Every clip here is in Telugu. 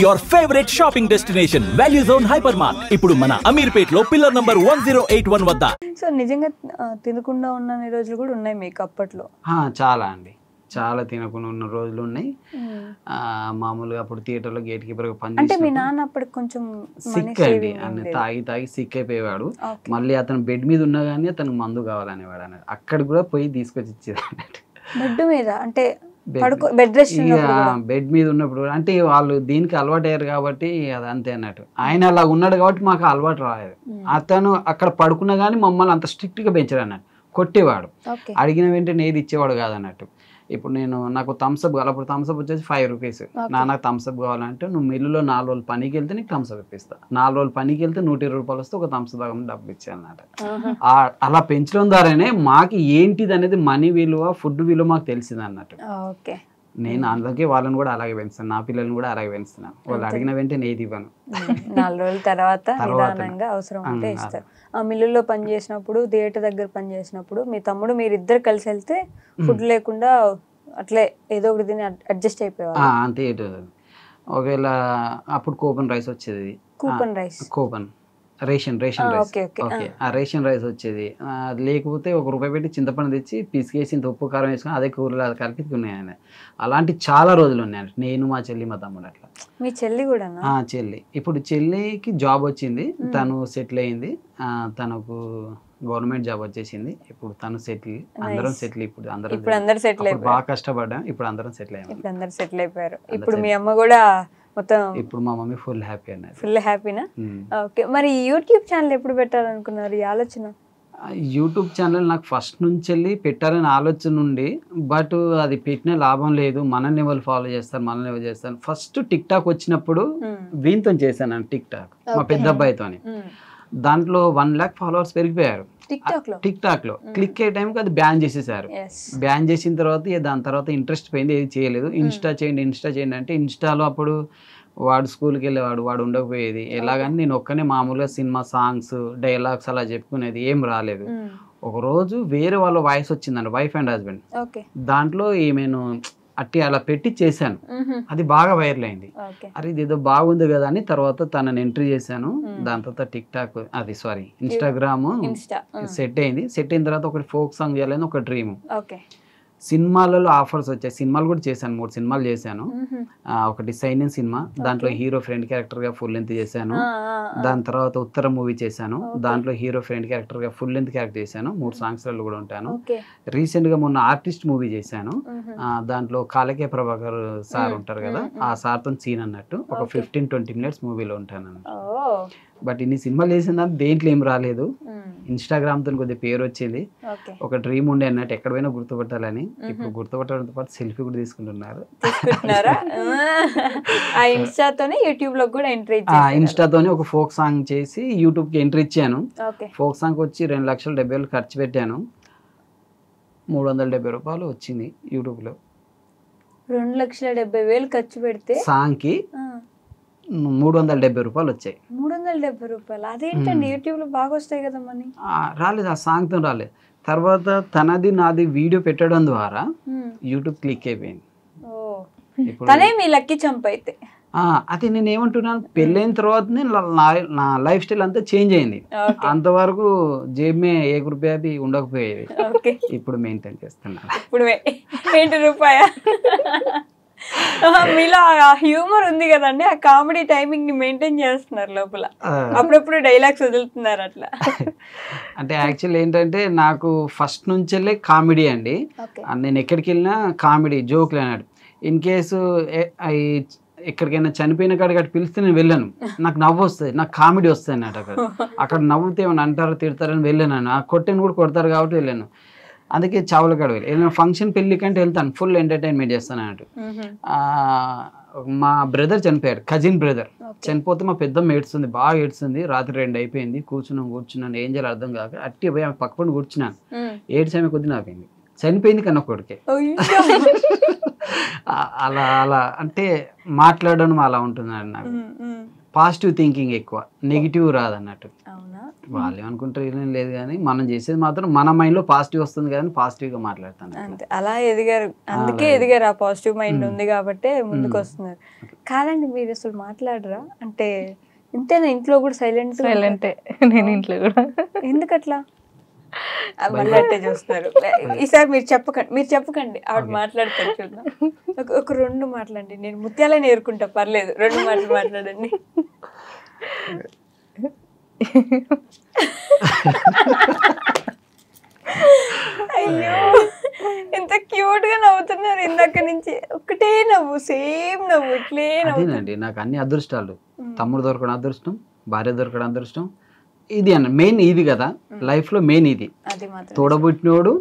Your favorite shopping destination, Value Zone Hypermart. ఇప్పుడు మన అమీర్పేటలో పిల్లర్ నంబర్ 1081 వద్ద. సో నిజంగా తినకుండా ఉన్న రోజులు కూడా ఉన్నాయి మీకు అప్పట్లో? చాలా అండి, చాలా తినకుండా ఉన్న రోజులు ఉన్నాయి. మామూలుగా అప్పుడు థియేటర్లో గేట్ కీపర్ గా పని అంటే మీ నాన్న అప్పుడు కొంచెం సిక్ అండి, అన్ని తాగి సిక్ అయిపోయేవాడు. మళ్ళీ అతను బెడ్ మీద ఉన్నా కానీ అతనికి మందు కావాలనేవాడు అన్నట్టు. అక్కడికి కూడా పోయి తీసుకొచ్చి ఇచ్చేది అన్నట్టు. బెడ్ మీద అంటే బెడ్ మీద ఉన్నప్పుడు అంటే వాళ్ళు దీనికి అలవాటు అయ్యారు కాబట్టి అది అంతే అన్నట్టు. ఆయన అలా ఉన్నాడు కాబట్టి మాకు అలవాటు రాలేదు. అతను అక్కడ పడుకున్నా కానీ మమ్మల్ని అంత స్ట్రిక్ట్ గా పెంచాడు అన్నట్టు, కొట్టేవాడు. అడిగిన వెంటనే ఏది ఇచ్చేవాడు కాదన్నట్టు. ఇప్పుడు నాకు థమ్స్అప్ కావాలి, అప్పుడు థమ్స్అప్ వచ్చేసి 5 రూపీస్. నాకు థమ్స్అప్ కావాలంటే నువ్వు మిల్లులో 4 రోజులు పనికి వెళ్తే నీకు థమ్స్అప్ ఇప్పిస్తా. 4 రోజులు పనికి వెళ్తే 120 రూపాయలు వస్తే ఒక థమ్స్అప్ దాకా డబ్బులు ఇచ్చేయాలన్నమాట. అలా పెంచడం ద్వారానే మాకు ఏంటిది అనేది మనీ విలువ, ఫుడ్ విలువ మాకు తెలిసింది అన్నట్టు. నేను అందుకే వాళ్ళని కూడా అలాగే పెంచుతాను, నా పిల్లల్ని కూడా అలాగే పెంచుతున్నాను. వాళ్ళు అడిగిన వెంటనే ఏది ఇవ్వను. 4 రోజుల తర్వాత నిదానంగా అవసరం ఉంటే ఇస్తారు. ఆ మిల్లుల్లో పని చేసినప్పుడు, థియేటర్ దగ్గర పని చేసినప్పుడు మీ తమ్ముడు మీరిద్దరు కలిసి వెళ్తే ఫుడ్ లేకుండా అట్లే ఏదో ఒకటి తిని అడ్జస్ట్ అయిపోయేవారు? అంతే. ఒకవేళ అప్పుడు కూపన్ రైస్ వచ్చేది, రేషన్ రైస్. ఓకే, ఆ రేషన్ రైస్ వచ్చేది. లేకపోతే ₹1 పెట్టి చింతపండు తెచ్చి పిసికేసి ఇంత ఉప్పు కారం వేసుకొని అదే కూరలు అది కలిపి తిన్నాయని. అలాంటి చాలా రోజులు ఉన్నాయి. నేను, మా చెల్లి, మా తమ్ముడు అట్లా. మీ చెల్లి కూడా? చెల్లి ఇప్పుడు చెల్లికి జాబ్ వచ్చింది, తను సెటిల్ అయింది. తనకు గవర్నమెంట్ జాబ్ వచ్చేసింది. ఇప్పుడు తను సెటిల్, అందరం సెటిల్. ఇప్పుడు అందరూ సెటిల్ అయిపోయారు. బాగా కష్టపడ్డాం, ఇప్పుడు అందరం సెటిల్ అయ్యాం. ఇప్పుడు అందరూ సెటిల్ అయిపోయారు. ఇప్పుడు మీ అమ్మ కూడా మొత్తం? ఇప్పుడు మా మమ్మీ ఫుల్ హ్యాపీ అన్నది. ఫుల్ హ్యాపీనా? ఓకే. మరి యూట్యూబ్ ఛానల్ ఎప్పుడు పెట్టాలనుకున్నారు? ఈ ఆలోచన? యూట్యూబ్ ఛానల్ నాకు ఫస్ట్ నుంచి వెళ్ళి పెట్టాలని ఆలోచన ఉండి, బట్ అది పెట్టిన లాభం లేదు. మనల్ని ఎవరు ఫాలో చేస్తారు, మనల్ని ఎవరు చేస్తారు. ఫస్ట్ టిక్ టాక్ వచ్చినప్పుడు వీనితో చేశాను టిక్ టాక్, మా పెద్ద అబ్బాయితోని. దాంట్లో 1 lakh ఫాలోవర్స్ పెరిగిపోయారు టిక్ టాక్ లో. క్లిక్ అయ్యే టైంకి అది బ్యాన్ చేసేసారు. బ్యాన్ చేసిన తర్వాత దాని తర్వాత ఇంట్రెస్ట్ పోయింది, ఏది చేయలేదు. ఇన్స్టా చేయండి అంటే ఇన్స్టాలో అప్పుడు వాడు స్కూల్కి వెళ్ళేవాడు, వాడు ఉండకపోయేది. ఎలాగని నేను ఒక్కనే మామూలుగా సినిమా సాంగ్స్, డైలాగ్స్ అలా చెప్పుకునేది, ఏం రాలేదు. ఒక రోజు వేరే వాళ్ళ వాయిస్ వచ్చిందండి, వైఫ్ అండ్ హస్బెండ్. దాంట్లో ఏమేను అట్టి అలా పెట్టి చేశాను, అది బాగా వైరల్ అయింది. అరే ఇది ఏదో బాగుంది కదా అని తర్వాత తనని ఎంట్రీ చేశాను. దాని తర్వాత టిక్ టాక్ ఇన్స్టాగ్రామ్ సెట్ అయింది. సెట్ అయిన తర్వాత ఒకటి ఫోక్ సాంగ్ చేయాలని ఒక డ్రీమ్. సినిమాలలో ఆఫర్స్ వచ్చాయి, సినిమాలు కూడా చేశాను, 3 సినిమాలు చేశాను. ఒకటి సైనిన్ సినిమా, దాంట్లో హీరో ఫ్రెండ్ క్యారెక్టర్ గా ఫుల్ లెంత్ చేశాను. దాని తర్వాత ఉత్తర మూవీ చేశాను, దాంట్లో హీరో ఫ్రెండ్ క్యారెక్టర్ గా ఫుల్ లెంత్ క్యారెక్టర్ చేశాను. 3 సాంగ్స్ లలో కూడా ఉంటాను. రీసెంట్ గా మొన్న ఆర్టిస్ట్ మూవీ చేశాను, దాంట్లో కాలకే ప్రభాకర్ సార్ ఉంటారు కదా, ఆ సార్ తో సీన్ అన్నట్టు ఒక 15-20 minutes మూవీలో ఉంటాను అన్నట్టు. బట్ ఇన్ని సినిమాలు చేసిన దాంట్లో దేంట్లో ఏం రాలేదు. ఇన్స్టాగ్రామ్ తో కొద్దిగా పేరు వచ్చింది. ఒక డ్రీమ్ ఉండే అన్నట్టు ఎక్కడ పోయినా గుర్తుపట్టాలని. ఇప్పుడు గుర్తుపట్టడంతో పాటు సెల్ఫీ కూడా తీసుకుంటున్నారు. ఇన్స్టాతోనే ఒక ఫోక్ సాంగ్ చేసి యూట్యూబ్ కి ఎంట్రీ ఇచ్చాను. ఫోక్ సాంగ్ వచ్చి 2,70,000 ఖర్చు పెట్టాను. 370 రూపాయలు వచ్చింది యూట్యూబ్ లో. 2,70,000 ఖర్చు పెడితే సాంగ్ కి 370 రూపాయలు వచ్చాయి. 370 రూపాయలు? అదేంటండి, యూట్యూబ్ లో బాగా వస్తాయి కదా మనీ. రాలేదు, ఆ సాంగ్ తో రాలేదు. తర్వాత తనది నాది వీడియో పెట్టడం ద్వారా యూట్యూబ్ క్లిక్ అయిపోయింది. తనే మీ లక్కీ చంప్ అయితే. అది నేను ఏమంటున్నాను, పెళ్ళైన తర్వాత నా లైఫ్ స్టైల్ అంతా చేంజ్ అయింది. అంతవరకు జేబ్ మే ₹1 ఉండకపోయేది, ఇప్పుడు మెయింటైన్ చేస్తున్నాను. ఇప్పుడు ₹1 మీలో ఆ హ్యూమర్ ఉంది కదండి, ఆ కామెడీ టైమింగ్ ని మెయింటైన్ చేస్తున్నారు లోపల. అప్పుడప్పుడు డైలాగ్స్ వదులుతున్నారు అట్లా. అంటే యాక్చువల్ ఏంటంటే నాకు ఫస్ట్ నుంచెల్లే కామెడీ అండి. నేను ఎక్కడికి వెళ్ళినా కామెడీ జోక్లు అన్నాడు. ఇన్ కేసు ఎక్కడికైనా చనిపోయిన కాడికి అటు పిలిస్తే నేను వెళ్ళాను, నాకు నవ్వు వస్తుంది, నాకు కామెడీ వస్తుంది అన్నట్టు. అక్కడ నవ్వుతే ఏమైనా అంటారో తిడతారని వెళ్ళాను. ఆ కొట్టని కూడా కొడతారు కాబట్టి వెళ్ళాను. అందుకే చావుల కాడ వెళ్ళి ఫంక్షన్ పెళ్లి కంటే వెళ్తాను, ఫుల్ ఎంటర్టైన్మెంట్ చేస్తాను అన్నట్టు. మా బ్రదర్ చనిపోయాడు, కజిన్ బ్రదర్ చనిపోతే మా పెద్దమ్మ ఏడుస్తుంది, బాగా ఏడుస్తుంది. రాత్రి 2 అయిపోయింది, కూర్చున్నాను, ఏం చేయాలి అర్థం కాక అట్టి పోయి ఆమె పక్కన కూర్చున్నాను. ఏడ్చామె కొద్ది నాపోయింది, చనిపోయింది కన్నా కొడుకే. అలా అంటే మాట్లాడడం అలా ఉంటుందండి నాకు. పాజిటివ్ థింకింగ్ ఎక్కువ, నెగిటివ్ రాదన్నట్టు. అవునా? వాళ్ళు ఏమనుకుంటారు ఏం లేదు, కానీ మనం చేసేది మాత్రం మన మైండ్లో పాజిటివ్ వస్తుంది కానీ పాజిటివ్గా మాట్లాడతాను. అంతే, అలా ఎదిగారు, అందుకే ఎదిగారు. ఆ పాజిటివ్ మైండ్ ఉంది కాబట్టి ముందుకు వస్తున్నారు. కాదండి, మీరు అసలు మాట్లాడరా అంటే ఇంతేనా? ఇంట్లో కూడా సైలెంటే నేను ఇంట్లో కూడా. ఎందుకట్లా? మళ్ళీ అట్టే చూస్తున్నారు. ఈసారి మీరు చెప్పకండి, ఆవిడ మాట్లాడతారు చూద్దాం. ఒక 2 మాట్లాడండి, నేను ముత్యాలే ఏరుకుంటా, పర్లేదు, 2 మాటలు మాట్లాడండి. అయ్యో, ఎంత క్యూట్ గా నవ్వుతున్నారు ఇందాక నుంచి. ఒకటే నవ్వు, సేమ్ నవ్వు, ఇట్లే అదేనండి నాకు అన్ని అదృష్టాలు. తమ్ముడు దొరకడం అదృష్టం, భార్య దొరకడం అదృష్టం. ఇది అన్న మెయిన్ ఇది కదా లైఫ్ లో, మెయిన్ ఇది. తోడబుట్టినోడు,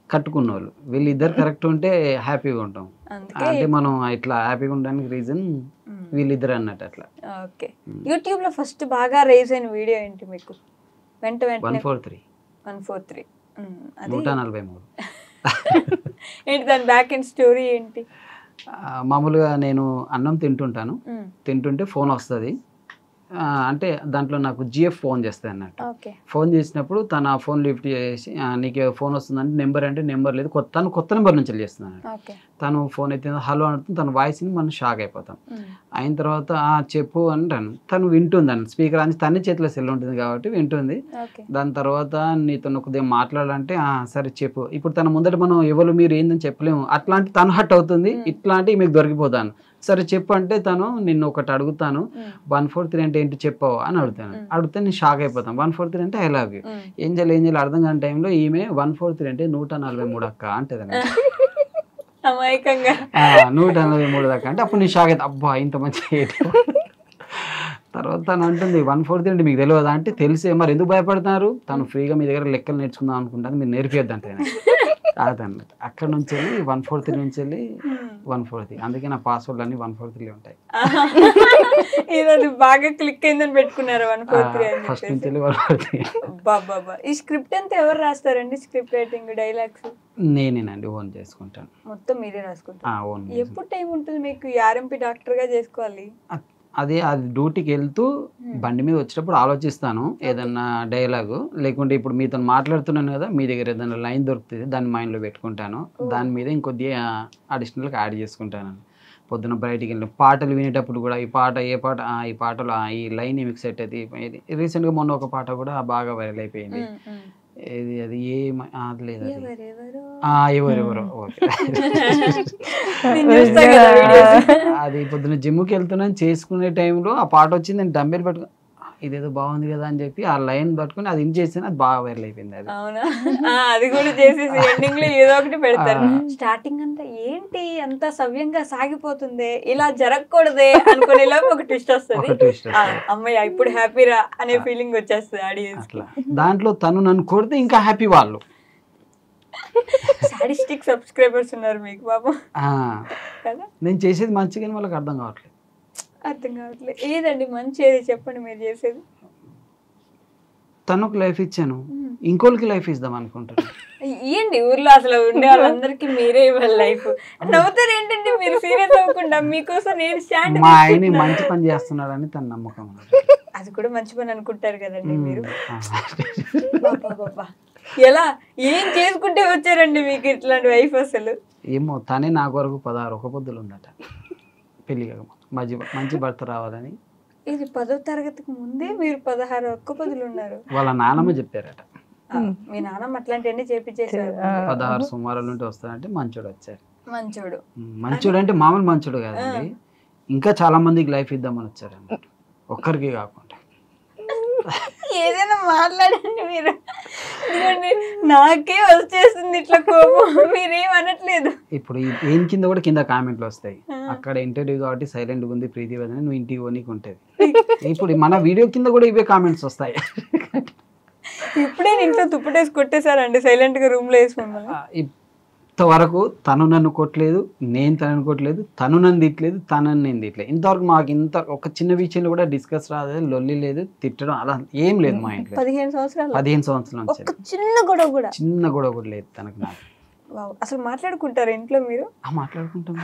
కట్టుకున్నోళ్ళు, వీళ్ళిద్దరు కరెక్ట్ ఉంటే హ్యాపీగా ఉంటాం. అంటే మనం ఇట్లా హ్యాపీగా ఉండడానికి రీజన్ వీళ్ళిద్దరు అన్నట్టు అట్లా. ఓకే, యూట్యూబ్ లో ఫస్ట్ బాగా రేజ్ అయిన వీడియో ఏంటి మీకు? 143 143 ఏంటి దాని బ్యాక్ ఎండ్ స్టోరీ ఏంటి? మామూలుగా నేను అన్నం తింటుంటే ఫోన్ వస్తుంది. అంటే దాంట్లో నాకు జిఎఫ్ ఫోన్ చేస్తాయి అన్నట్టు. ఫోన్ చేసినప్పుడు తన ఫోన్ లిఫ్ట్ చేసి నీకు ఫోన్ వస్తుందంటే నెంబర్ లేదు, కొత్త నెంబర్ నుంచి చేస్తున్నాను. తను ఫోన్ అయితే హలో అంటుంది, తన వాయిస్ని మనం షాక్ అయిపోతాం. అయిన తర్వాత చెప్పు అంటాను, తను వింటుంది అండి. స్పీకర్ అని తన చేతిలో సెల్ ఉంటుంది కాబట్టి వింటుంది. దాని తర్వాత నీతో కొద్దిగా మాట్లాడాలంటే సరే చెప్పు. ఇప్పుడు తన ముందట మనం ఎవరు మీరు ఏందని చెప్పలేము, అట్లాంటి తను హట్ అవుతుంది. ఇట్లాంటి మీకు దొరికిపోతాను. సరే చెప్పు అంటే తను నిన్ను ఒకటి అడుగుతాను, 143 అంటే ఏంటి చెప్పావు అని అడిగితే నేను షాక్ అయిపోతాను. 143 అంటే ఐ లవ్ యూ. ఏం చేయాలి అర్థం కాని టైంలో ఈమె 143 అంటే 143 అక్క అంటది. 143 దాకా అంటే అప్పుడు నేను షాక్ అవుతా, అబ్బా ఇంత మంచి. తర్వాత తను అంటుంది 143 అంటే మీకు తెలియదా అంటే తెలిసే, మరి ఎందుకు భయపడుతున్నారు? తను ఫ్రీగా మీ దగ్గర లెక్కలు నేర్చుకుందాం అనుకుంటాను, మీరు నేర్పియద్దు అంటే అదన్నట్టు. అక్కడ నుంచి వెళ్ళి 143 నుంచి వెళ్ళి 143. అందుకే నా పాస్వర్డ్ అన్ని 143 ఉంటాయి. బాగా క్లిక్ అయిందని పెట్టుకున్నారు 143 ఫస్ట్ నుంచి వెళ్ళి 143. బాబా, ఈ స్క్రిప్ట్ అంతా ఎవరు రాస్తారండి? స్క్రిప్ట్ రైటింగ్, డైలాగ్స్ నేనేనండి, ఓన్ చేసుకుంటాను. మొత్తం మీరే రాసుకుంటారు? ఎప్పుడు టైం ఉంటుంది మీకు? ఆర్ఎంపీ డాక్టర్ గా చేసుకోవాలి. అది డ్యూటీకి వెళ్తూ బండి మీద వచ్చినప్పుడు ఆలోచిస్తాను ఏదన్నా డైలాగు, లేకుంటే ఇప్పుడు మీతో మాట్లాడుతున్నాను కదా, మీ దగ్గర ఏదైనా లైన్ దొరుకుతుంది దాన్ని మైండ్లో పెట్టుకుంటాను. దాని మీద ఇంకొద్దిగా అడిషనల్గా యాడ్ చేసుకుంటాను. పొద్దున బయటికి వెళ్ళిన పాటలు వినేటప్పుడు కూడా ఈ పాటలో ఈ లైన్ మీకు సెట్ అవుతుంది. రీసెంట్గా మొన్న ఒక పాట కూడా బాగా వైరల్ అయిపోయింది. అది లేదు ఎవరెవరో అది పొద్దున జిమ్కి వెళ్తున్నాను చేసుకునే టైంలో ఆ పాట వచ్చింది, నేను డంబెల్ పట్టుకుని ఇదేదో బాగుంది కదా అని చెప్పి ఆ లైన్ పట్టుకుని అది చేస్తే అది బాగా వైరల్ అయిపోయింది. అది కూడా చేసేసి ఎండింగ్ లో ఏదో ఒకటి పెడతారు. స్టార్టింగ్ అంతా ఏంటి అంత సవ్యంగా సాగిపోతుంది, ఇలా జరగకూడదే అనుకునే లోపు ఒక ట్విస్ట్ వస్తుంది. అమ్మయ్య ఇప్పుడు హ్యాపీరా అనే ఫీలింగ్ వచ్చేస్తుంది ఆడియన్స్. దాంట్లో తను నన్ను కొడితే ఇంకా హ్యాపీ వాళ్ళు. సాడిస్టిక్ సబ్స్క్రైబర్స్ ఉన్నారు మీకు పాపం. నేను చేసేది మంచిగానే వాళ్ళకి అర్థం కావట్లేదు. ఏదండి మంచి ఏది చెప్పండి మీరు చేసేది? తనకు లైఫ్ ఇచ్చాను, ఇంకోళ్ళకి లైఫ్ ఇద్దాం అనుకుంటాను. ఏంటి ఊర్లో అసలు ఉండే వాళ్ళందరికీ మీరే ఇవ్వాలి లైఫ్. నవ్వుతారు ఏంటండి మీరు సీరియస్ అవ్వకుండా? మీకోసం నేను స్టాండ్. మా ఆయన మంచి పని చేస్తున్నాడని తన నమ్మకం. అది కూడా మంచి పని అనుకుంటారు కదండి మీరు. ఎలా ఏం చేసుకుంటే వచ్చారండి మీకు ఇట్లాంటి వైఫ్? అసలు ఏమో తనే నాకు వరకు 16 ఒక్క పొద్దులు ఉందట పెళ్లి మంచి భర్త రావాలని. ఇది 10వ తరగతికి ముందే మీరు 16 ఒక్క పొద్దులు ఉన్నారు. వాళ్ళ నాన్నమ్మ చెప్పారట. మీ నాన్నమ్మ అట్లాంటివన్నీ చేపించేసారు. 16 సోమవారాల నుండి వస్తారంటే మంచోడు వచ్చారు. మంచోడు అంటే మామూలు మంచోడు కాదండి, ఇంకా చాలా మందికి లైఫ్ ఇద్దామని వచ్చారు అన్నట్టు, ఒక్కరికి కాకుండా. ఏదైనా మాట్లాడండి మీరు, నాకే వచ్చేస్తుంది ఇట్లా కోపం, మీరేం అనట్లేదు. ఇప్పుడు ఏం కింద కూడా కింద కామెంట్లు వస్తాయి. అక్కడ ఇంటర్వ్యూ కాబట్టి సైలెంట్ గా ఉంది ప్రీతి వదిన, నువ్వు ఇంటికి పోనీకి ఉంటుంది. ఇప్పుడు మన వీడియో కింద కూడా ఇవే కామెంట్స్ వస్తాయి. ఇప్పుడే ఇంట్లో తుప్పటేసి కొట్టేశారండి సైలెంట్ గా రూమ్ లో వేసుకున్నాను. ఇంతవరకు తను నన్ను కొట్టలేదు, నేను తనను కొట్టలేదు, తను నన్ను తిట్టలేదు, తనని నేను తిట్టలేదు. ఇంతవరకు మాకు ఒక చిన్న విషయంలో కూడా డిస్కస్ రాలేదు, లొల్లి లేదు, తిట్టడం అలా ఏం లేదు మా ఇంట్లో. 15 సంవత్సరాల నుంచి చిన్న గొడవ కూడా లేదు తనకు నాకు. అసలు మాట్లాడుకుంటారు ఇంట్లో మీరు? మాట్లాడుకుంటాం.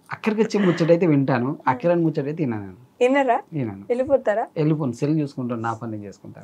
అక్కడికి వచ్చి ముచ్చటైతే వింటాను, అక్కడని ముచ్చటైతే తిన్నాను. వినరా? ఈయన వెళ్ళిపోతారా? వెళ్ళిపోను, సెల్ చూసుకుంటాను, నా పని చేసుకుంటాను.